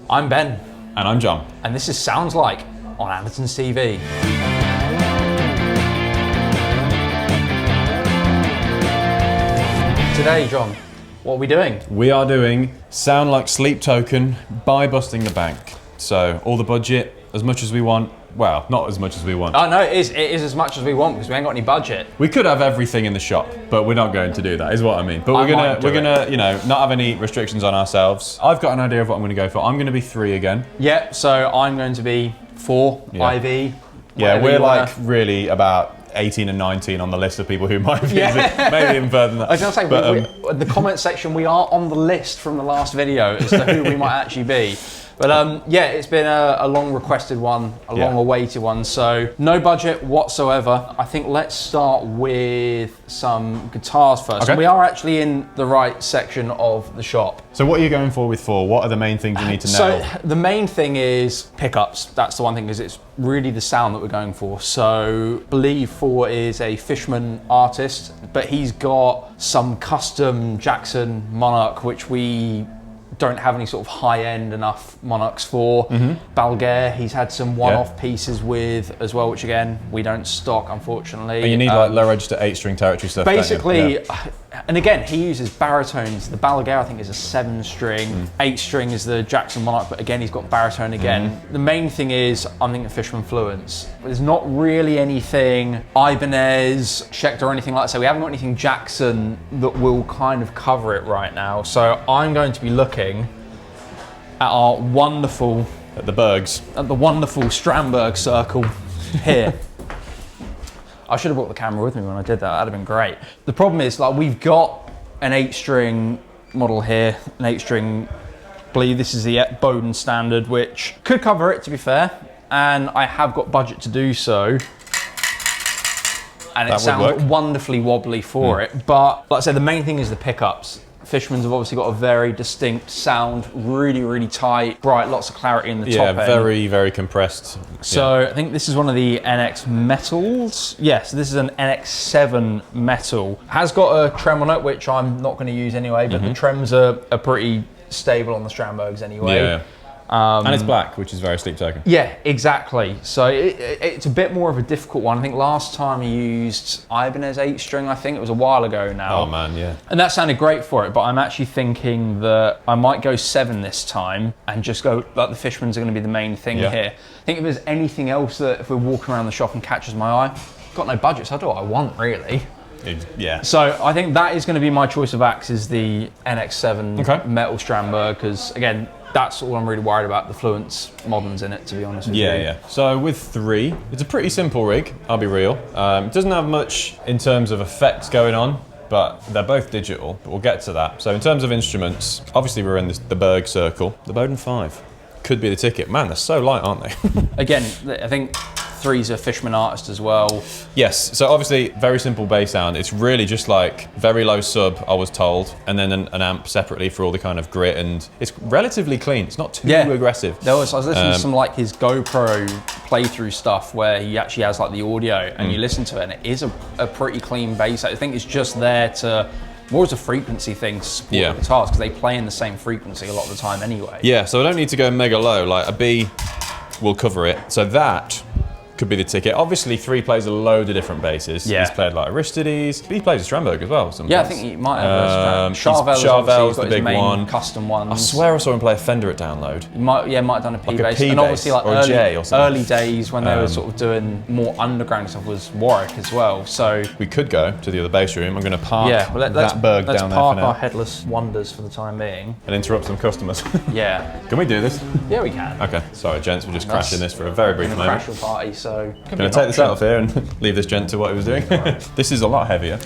I'm Ben. And I'm John. And this is Sounds Like on Andertons TV. Today, John, what are we doing? We are doing Sound Like Sleep Token by Busting the Bank. So, all the budget, as much as we want. Well, not as much as we want. Oh no, it is as much as we want because we ain't got any budget. We could have everything in the shop, but we're not going to do that, is what I mean. But we're gonna, you know, not have any restrictions on ourselves. I've got an idea of what I'm gonna go for. I'm gonna be 3 again. Yeah, so I'm going to be 4, IV. Yeah, we're like really about 18 and 19 on the list of people who might be maybe even further than that. I was going to say, but, the comment section, we are on the list from the last video as to who we might actually be. But yeah, it's been a long requested one, long awaited one, so no budget whatsoever. I think let's start with some guitars first. Okay. And we are actually in the right section of the shop. So what are you going for with 4? What are the main things you need to know? So the main thing is pickups. That's the one thing, because it's really the sound that we're going for. So I believe 4 is a Fishman artist, but he's got some custom Jackson Monarch, which we don't have any sort of high-end enough Monarchs for. Balgair, he's had some one-off pieces with as well, which again, we don't stock, unfortunately. And you need like low register 8-string territory stuff. Basically, and again, he uses baritones. The Balgair, I think, is a 7-string. 8-string is the Jackson Monarch, but again, he's got baritone again. The main thing is, I'm thinking Fishman Fluence. There's not really anything Ibanez, Schecter, or anything like that. So we haven't got anything Jackson that will kind of cover it right now. So I'm going to be looking at our wonderful... At the Bergs. At the wonderful Strandberg circle here. I should have brought the camera with me when I did that. That'd have been great. The problem is, like, we've got an 8-string model here, an 8-string, I believe this is the Bowden standard, which could cover it, to be fair, and I have got budget to do so. And it sounds wonderfully wobbly for it, but like I said, the main thing is the pickups. Fishman's have obviously got a very distinct sound, really, really tight, bright, lots of clarity in the top end. Yeah, very, very compressed. So I think this is one of the NX metals. Yes, this is an NX7 metal. Has got a trem on it, which I'm not going to use anyway, but the trems are pretty stable on the Strandbergs anyway. Yeah. And it's black, which is very Sleep Token. Yeah, exactly. So it's a bit more of a difficult one. I think last time I used Ibanez 8-string, I think it was a while ago now. Oh man, yeah. And that sounded great for it, but I'm actually thinking that I might go 7 this time and just go, like, the Fishmans are going to be the main thing here. I think if there's anything else that if we're walking around the shop and catches my eye, got no budget, so I do what I want, really. Yeah. So I think that is going to be my choice of axe, is the NX7 metal Strandberg, because again, that's all I'm really worried about, the Fluence Moderns in it, to be honest with you. Yeah. So with 3, it's a pretty simple rig, I'll be real. It doesn't have much in terms of effects going on, but they're both digital, but we'll get to that. So in terms of instruments, obviously we're in the Berg circle. The Bowden 5 could be the ticket. Man, they're so light, aren't they? Again, I think 3's a Fishman artist as well. Yes, so obviously very simple bass sound. It's really just like very low sub, I was told, and then an amp separately for all the kind of grit, and it's relatively clean. It's not too aggressive. I was listening to some like his GoPro playthrough stuff where he actually has like the audio and you listen to it and it is a pretty clean bass. I think it's just there to more as a frequency thing to support the guitars, because they play in the same frequency a lot of the time anyway. Yeah, so I don't need to go mega low, like a B will cover it. So that could be the ticket. Obviously 3 plays a load of different basses. He's played like Aristides, but he plays a Strandberg as well sometimes. Yeah, I think he might have a Charvel's the big one. Custom ones. I swear I saw him play a Fender at Download. He might have done a P bass. And obviously like or J or something. early days when they were sort of doing more underground stuff was Warwick as well. So we could go to the other bass room. I'm going to park that Berg down there for now. Let's park our headless wonders for the time being. And interrupt some customers. Yeah. Can we do this? Yeah, we can. Okay, sorry gents, we're just crashing this for a very brief moment. Crash party, so... Gonna take this out of here and leave this gent to what he was doing. This is a lot heavier.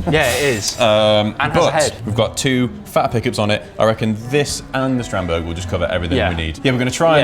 Yeah, it is. And has a head. We've got 2 fat pickups on it. I reckon this and the Strandberg will just cover everything we need. Yeah, we're gonna try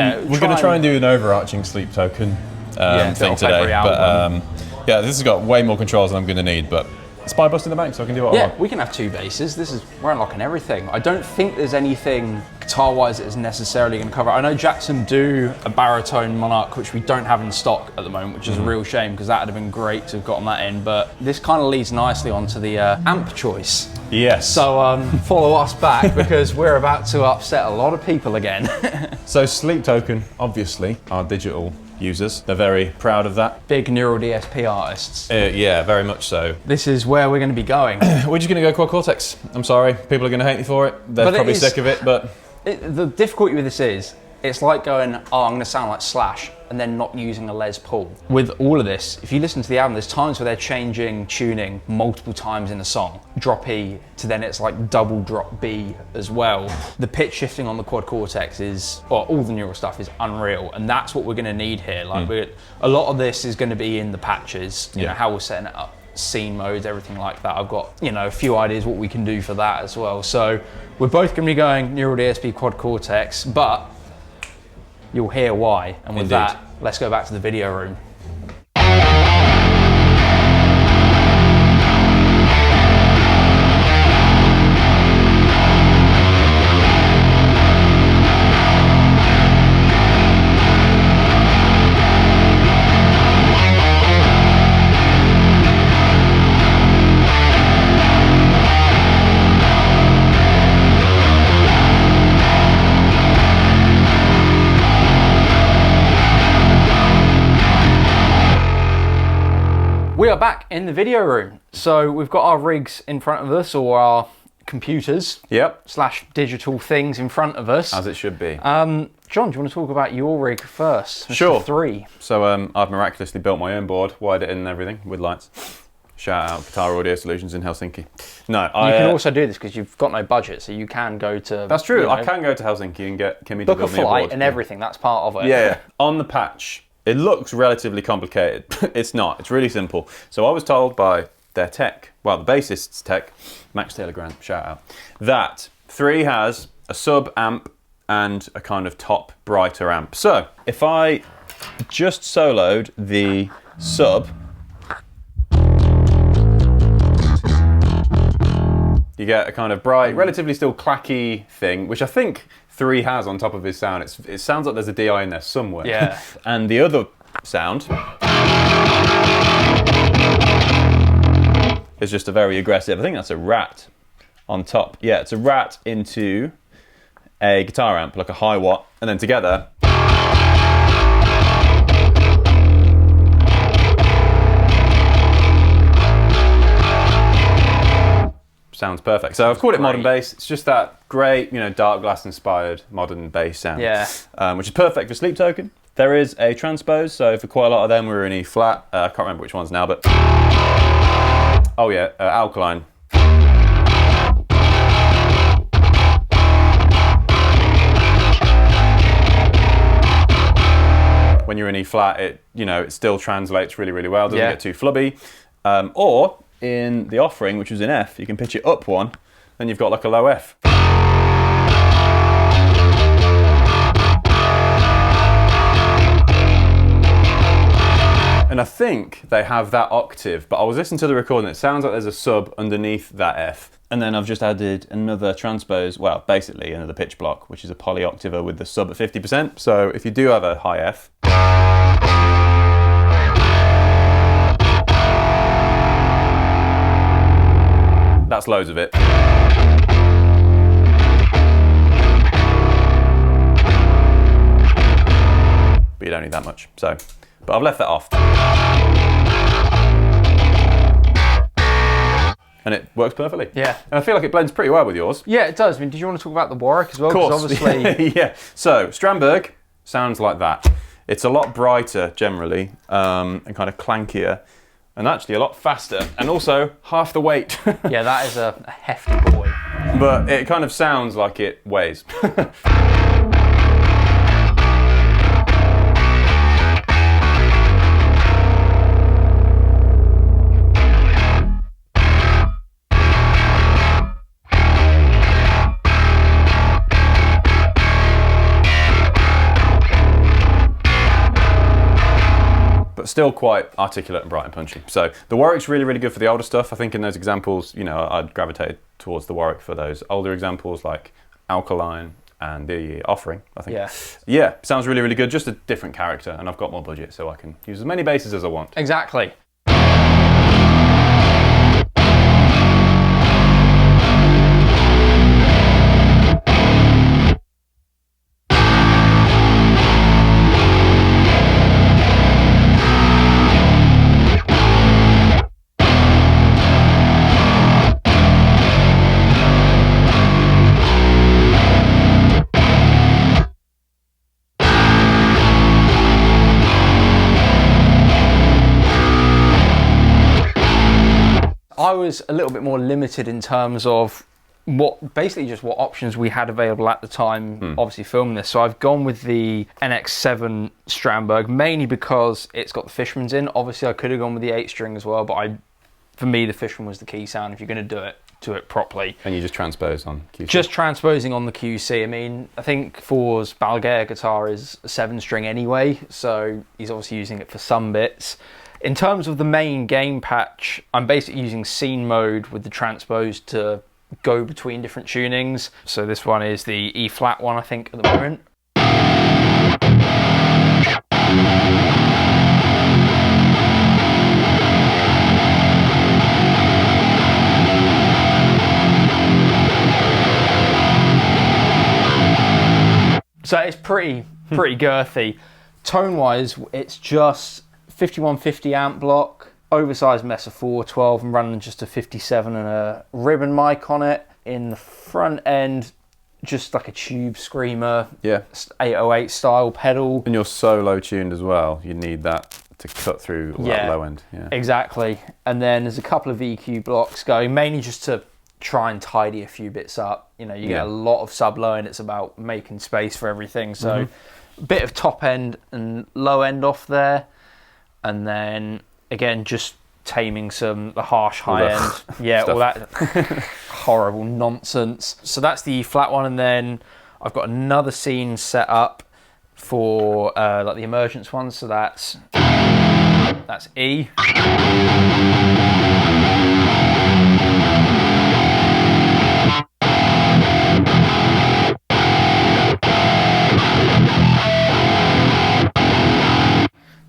and do an overarching Sleep Token thing today. But yeah, this has got way more controls than I'm gonna need, but spy bus in the bank so I can do what I Yeah, want. we can have 2 basses. We're unlocking everything. I don't think there's anything guitar-wise that is necessarily going to cover. I know Jackson do a baritone Monarch, which we don't have in stock at the moment, which is a real shame because that would have been great to have gotten that in. But this kind of leads nicely onto the amp choice. Yes. So follow us back because we're about to upset a lot of people again. So Sleep Token, obviously, are digital users. They're very proud of that. Big neural DSP artists. Yeah, very much so. This is where we're going to be going. We're just going to go Quad Cortex. I'm sorry, people are going to hate me for it. They're probably sick of it, but... The difficulty with this is, it's like going, oh, I'm going to sound like Slash, and then not using a Les Paul. With all of this, if you listen to the album, there's times where they're changing tuning multiple times in a song. Drop E to then it's like double drop B as well. The pitch shifting on the Quad Cortex is, or all the neural stuff is unreal, and that's what we're going to need here. Like a lot of this is going to be in the patches, you know, how we're setting it up. Scene modes, everything like that. I've got, you know, a few ideas what we can do for that as well. So we're both going to be going Neural DSP Quad Cortex, but you'll hear why. And with that, let's go back to the video room. We are back in the video room. So we've got our rigs in front of us, or our computers. Yep. / digital things in front of us. As it should be. John, do you want to talk about your rig first? Mr. Sure. 3. So I've miraculously built my own board, wired it in and everything with lights. Shout out Guitar Audio Solutions in Helsinki. No, You can also do this because you've got no budget, so you can go to... That's true. You know, I can go to Helsinki and get Kimmy to book a build me a flight board. and everything. That's part of it. Yeah. On the patch, it looks relatively complicated. It's not. It's really simple. So I was told by their tech, well, the bassist's tech, Max Taylor Grant, shout out, that 3 has a sub amp and a kind of top brighter amp. So if I just soloed the sub, you get a kind of bright, relatively still clacky thing, which I think 3 has on top of his sound. It sounds like there's a DI in there somewhere. Yeah. And the other sound is just a very aggressive, I think that's a rat on top. Yeah, it's a rat into a guitar amp, like a high watt, and then together. Sounds perfect. So I've called it modern bass. It's just that great, you know, dark glass inspired modern bass sound. Yeah. Which is perfect for Sleep Token. There is a transpose, so for quite a lot of them we're in E flat. I can't remember which ones now, but oh yeah, Alkaline. When you're in E flat, it still translates really, really well. Doesn't get too flubby. Or in the offering, which was in F, you can pitch it up one, then you've got like a low F. And I think they have that octave, but I was listening to the recording, it sounds like there's a sub underneath that F. And then I've just added another transpose, well, basically another pitch block, which is a poly octaver with the sub at 50%. So if you do have a high F, that's loads of it. But you don't need that much, so. But I've left that off. And it works perfectly. Yeah. And I feel like it blends pretty well with yours. Yeah, it does. I mean, did you want to talk about the Warwick as well? Of course. Obviously... Yeah. So, Strandberg sounds like that. It's a lot brighter, generally, and kind of clankier, and actually a lot faster, and also half the weight. Yeah, that is a hefty boy. But it kind of sounds like it weighs. still quite articulate and bright and punchy. So the Warwick's really, really good for the older stuff. I think in those examples, you know, I'd gravitated towards the Warwick for those older examples like Alkaline and the Offering, I think. Yeah, sounds really, really good. Just a different character, and I've got more budget, so I can use as many basses as I want. Exactly. I was a little bit more limited in terms of basically just what options we had available at the time, obviously filming this. So I've gone with the NX7 Strandberg, mainly because it's got the Fishman's in. Obviously I could have gone with the 8-string as well, but for me the Fishman was the key sound if you're going to do it properly. And you just transpose on QC? Just transposing on the QC. I mean, I think Thor's Balgair guitar is a 7-string anyway, so he's obviously using it for some bits. In terms of the main gain patch, I'm basically using scene mode with the transpose to go between different tunings. So this one is the E flat one, I think, at the moment. So it's pretty girthy. Tone-wise, it's just 5150 amp block, oversized Mesa 412, and running just a 57 and a ribbon mic on it. In the front end, just like a tube screamer, 808 style pedal. And you're so low tuned as well, you need that to cut through that low end. Yeah, exactly. And then there's a couple of EQ blocks going, mainly just to try and tidy a few bits up. You know, you get a lot of sub low and it's about making space for everything. So a bit of top end and low end off there. And then again, just taming the harsh high end. All that horrible nonsense. So that's the flat one, and then I've got another scene set up for like the Emergence one. So that's E.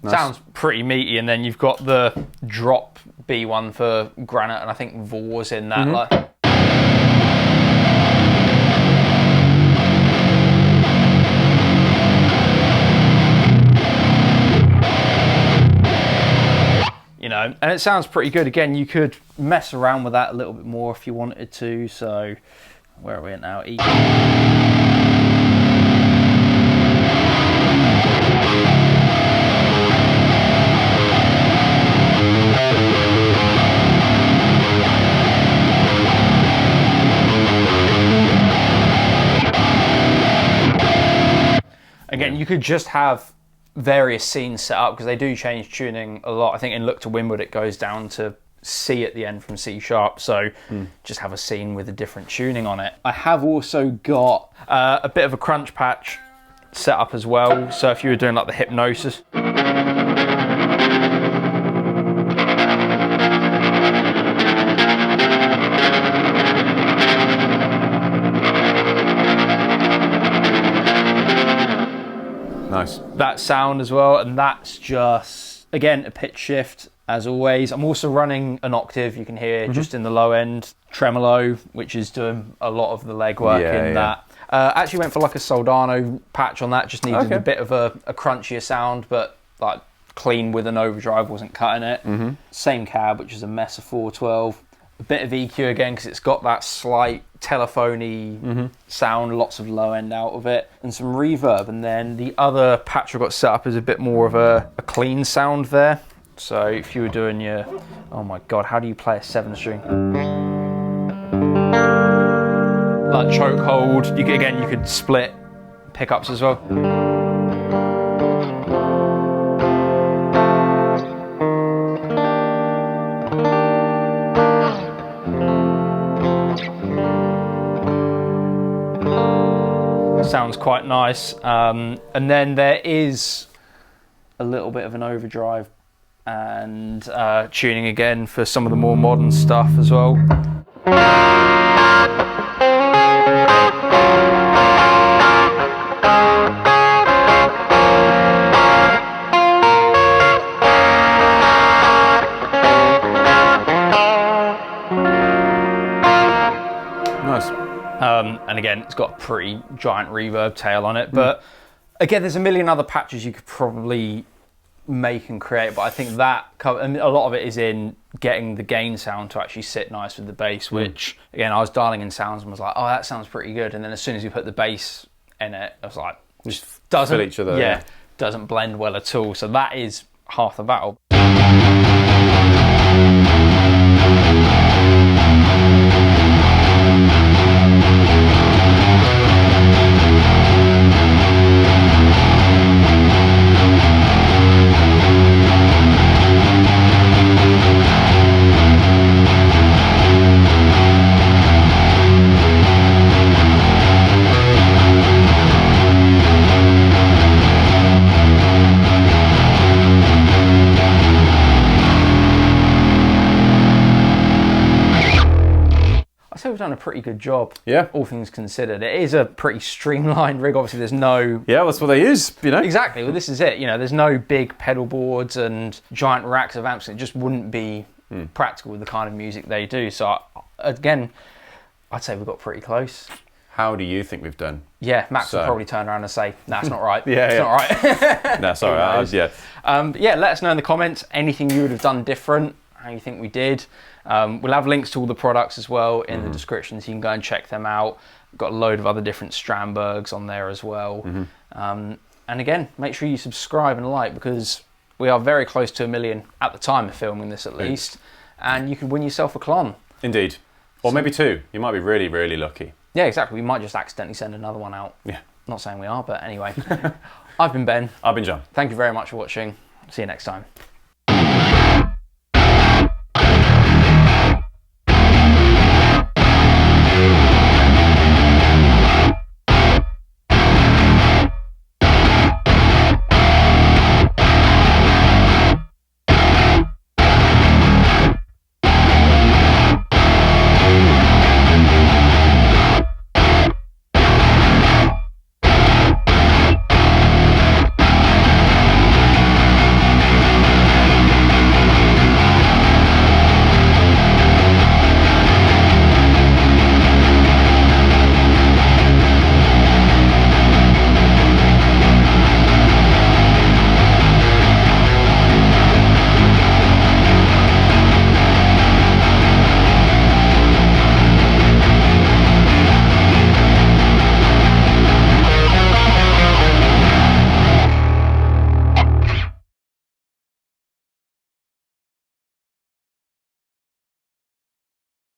Nice. Sounds pretty meaty, and then you've got the drop B one for Granite, and I think Vor's in that. You know, and it sounds pretty good. Again, you could mess around with that a little bit more if you wanted to. So, where are we at now? E. Again, you could just have various scenes set up because they do change tuning a lot. I think in Look to Windward it goes down to C at the end from C sharp, so just have a scene with a different tuning on it. I have also got a bit of a crunch patch set up as well, so if you were doing like the hypnosis. Nice. That sound as well, and that's just, again, a pitch shift as always. I'm also running an octave, you can hear just in the low end, tremolo, which is doing a lot of the legwork in that. Actually went for like a Soldano patch on that, just needed a bit of a crunchier sound, but like clean with an overdrive, wasn't cutting it. Same cab, which is a Mesa 412. A bit of EQ again, because it's got that slight telephony sound, lots of low end out of it, and some reverb. And then the other patch I've got set up is a bit more of a clean sound there. So if you were doing your, oh my God, how do you play a 7-string? Like chokehold, you could split pickups as well. Sounds quite nice, and then there is a little bit of an overdrive and tuning again for some of the more modern stuff as well. Nice. And again, it's got a pretty giant reverb tail on it, but again, there's a million other patches you could probably make and create, but I think that and a lot of it is in getting the gain sound to actually sit nice with the bass, which again, I was dialing in sounds and was like, oh, that sounds pretty good, and then as soon as you put the bass in it, I was like, Just doesn't fill each other. yeah, doesn't blend well at all. So that is half the battle. I'd say we've done a pretty good job. Yeah. All things considered. It is a pretty streamlined rig. Obviously, there's no... Yeah, that's what they use, you know? Exactly. Well, this is it. You know, there's no big pedal boards and giant racks of amps. It just wouldn't be practical with the kind of music they do. So, again, I'd say we got pretty close. How do you think we've done? Yeah, Max will probably turn around and say, that's not right. Yeah, it's not right. No, sorry. Yeah. Yeah, let us know in the comments anything you would have done different, how you think we did. We'll have links to all the products as well in the description, so you can go and check them out. We've got a load of other different Strandbergs on there as well. And again, make sure you subscribe and like, because we are very close to 1 million at the time of filming this, at least. And you could win yourself a Klon. Indeed. Or maybe 2. You might be really, really lucky. Yeah, exactly. We might just accidentally send another one out. Yeah. Not saying we are, but anyway. I've been Ben. I've been John. Thank you very much for watching. See you next time.